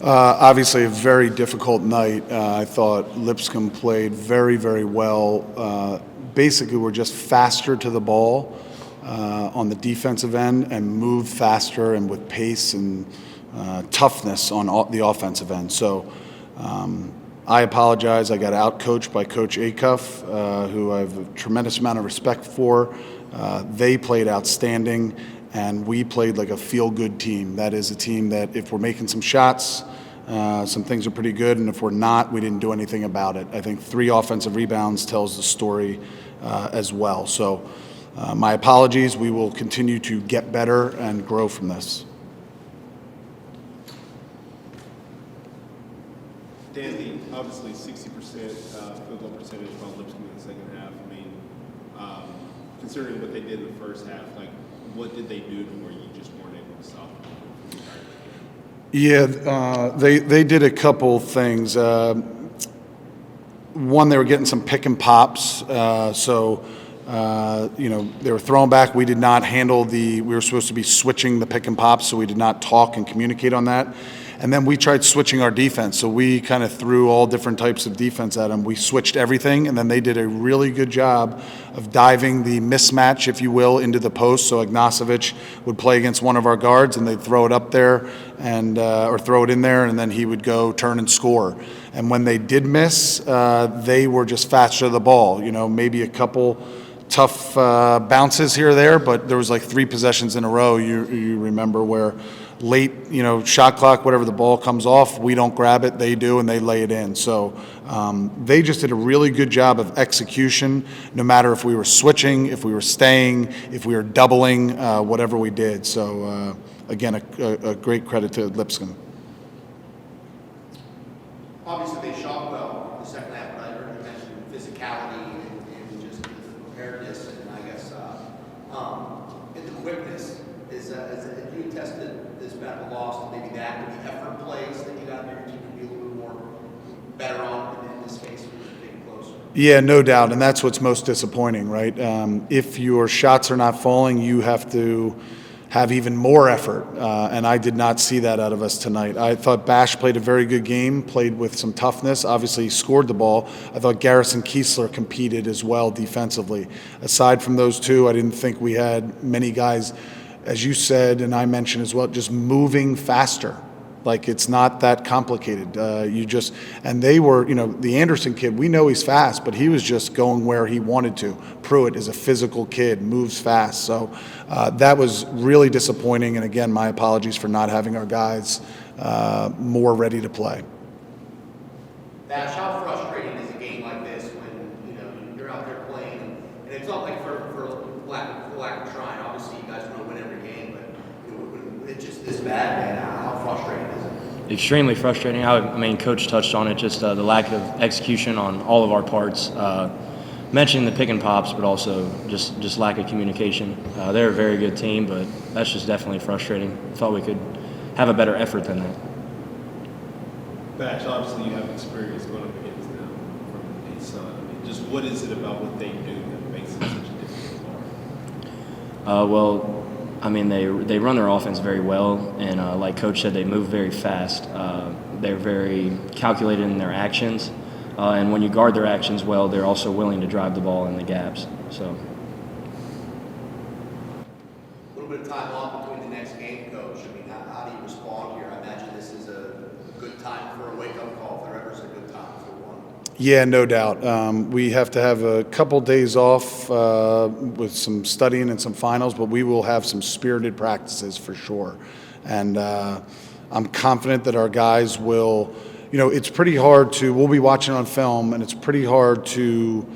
Obviously, a very difficult night. I thought Lipscomb played very, very well. Basically, we're just faster to the ball on the defensive end and moved faster and with pace and toughness on the offensive end. So I apologize. I got out-coached by Coach Acuff, who I have a tremendous amount of respect for. They played outstanding. And we played like a feel-good team. That is a team that if we're making some shots, some things are pretty good, and if we're not, we didn't do anything about it. I think 3 offensive rebounds tells the story as well. So my apologies. We will continue to get better and grow from this. Dan, obviously 60% field goal percentage by Lipscomb in the second half. I mean, considering what they did in the first half, like, what did they do to where you just weren't able to stop them? Yeah, they did a couple things. One, they were getting some pick and pops. So they were throwing back. We did not handle we were supposed to be switching the pick and pops, so we did not talk and communicate on that. And then we tried switching our defense. So we kind of threw all different types of defense at them. We switched everything, and then they did a really good job of diving the mismatch, if you will, into the post. So Ignacevic would play against one of our guards, and they'd throw it up there and or throw it in there, and then he would go turn and score. And when they did miss, they were just faster to the ball. Maybe a couple tough bounces here or there, but there was like 3 possessions in a row, you remember, where late, shot clock, whatever, the ball comes off, we don't grab it, they do, and they lay it in. So they just did a really good job of execution, no matter if we were switching, if we were staying, if we were doubling, whatever we did. So, again, a great credit to Lipscomb. Obviously, they shot well in the second half, but I heard you mention physicality and just the preparedness, and I guess and the quickness. Have you tested this battle loss, maybe that, maybe effort plays that you got in your team to be a little bit more better on in this case, getting closer? Yeah, no doubt, and that's what's most disappointing, right? If your shots are not falling, you have to have even more effort, and I did not see that out of us tonight. I thought Bash played a very good game, played with some toughness. Obviously, he scored the ball. I thought Garrison Kiesler competed as well defensively. Aside from those two, I didn't think we had many guys, as you said, and I mentioned as well, just moving faster. Like, it's not that complicated. And they were, the Anderson kid, we know he's fast, but he was just going where he wanted to. Pruitt is a physical kid, moves fast. So that was really disappointing. And again, my apologies for not having our guys more ready to play. Bash, how frustrating is a game like this when, you're out there playing, and it's not like for lack of trying. Obviously, you guys want to win every game, but when it's just this bad, man, how frustrating is it? Extremely frustrating. I mean, Coach touched on it, just the lack of execution on all of our parts. Mentioning the pick and pops, but also just lack of communication. They're a very good team, but that's just definitely frustrating. I thought we could have a better effort than that. Bash, obviously you have experience going up against them from the Sun. I mean, just what is it about what they do that makes it such a difficult part? Well, I mean, they run their offense very well, and like Coach said, they move very fast. They're very calculated in their actions, and when you guard their actions well, they're also willing to drive the ball in the gaps. So, A little bit of time off between the next game, Coach. I mean, how do you respond here? I imagine this is a good time for a wake-up call, if there ever is a good time for one. Yeah, no doubt. We have to have a couple days off with some studying and some finals, but we will have some spirited practices for sure. And I'm confident that our guys will, it's pretty hard we'll be watching on film, and it's pretty hard to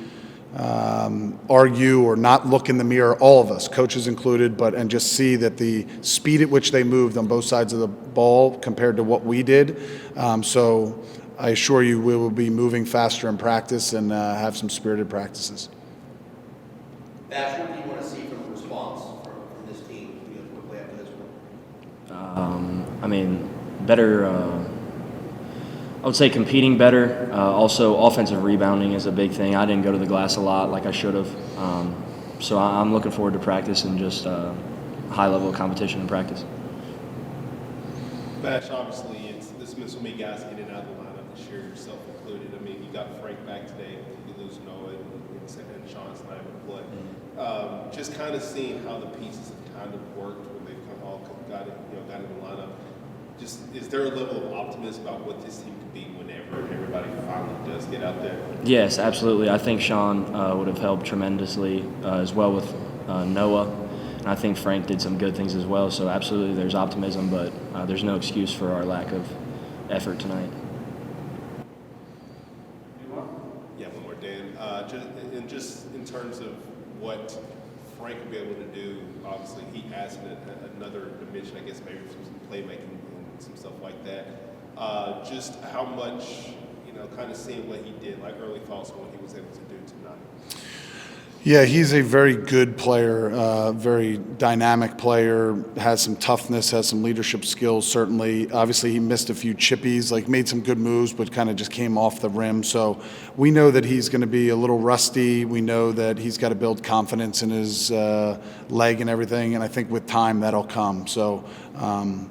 argue or not look in the mirror, all of us, coaches included, and just see that the speed at which they moved on both sides of the ball compared to what we did. So I assure you we will be moving faster in practice and have some spirited practices. Bash, what do you want to see from the response from this team quickly after this one? I mean, better. I would say competing better. Also, offensive rebounding is a big thing. I didn't go to the glass a lot like I should have. So I'm looking forward to practice and just high level of competition in practice. Bash, obviously, there's been so many guys getting out of the lineup this year, yourself included. I mean, you got Frank back today, you lose Noah and Sean's not able to play. Just kind of seeing how the pieces have kind of worked when they've got in the lineup. Just is there a level of optimism about what this team could be whenever everybody finally does get out there? Yes, absolutely. I think Sean would have helped tremendously as well with Noah. And I think Frank did some good things as well. So absolutely there's optimism, but there's no excuse for our lack of effort tonight. Yeah, one more, Dan. Just in terms of what Frank will be able to do, obviously he adds another dimension, I guess, maybe from some playmaking and some stuff like that. Just how much, kind of seeing what he did, like early thoughts on what he was able to do tonight. Yeah, he's a very good player, very dynamic player, has some toughness, has some leadership skills, certainly. Obviously, he missed a few chippies, made some good moves, but kind of just came off the rim. So we know that he's going to be a little rusty. We know that he's got to build confidence in his leg and everything, and I think with time that'll come. So, I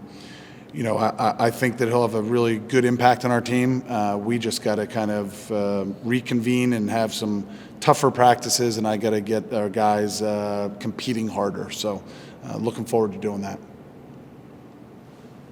think that he'll have a really good impact on our team. We just got to kind of reconvene and have some tougher practices, and I got to get our guys competing harder. So looking forward to doing that.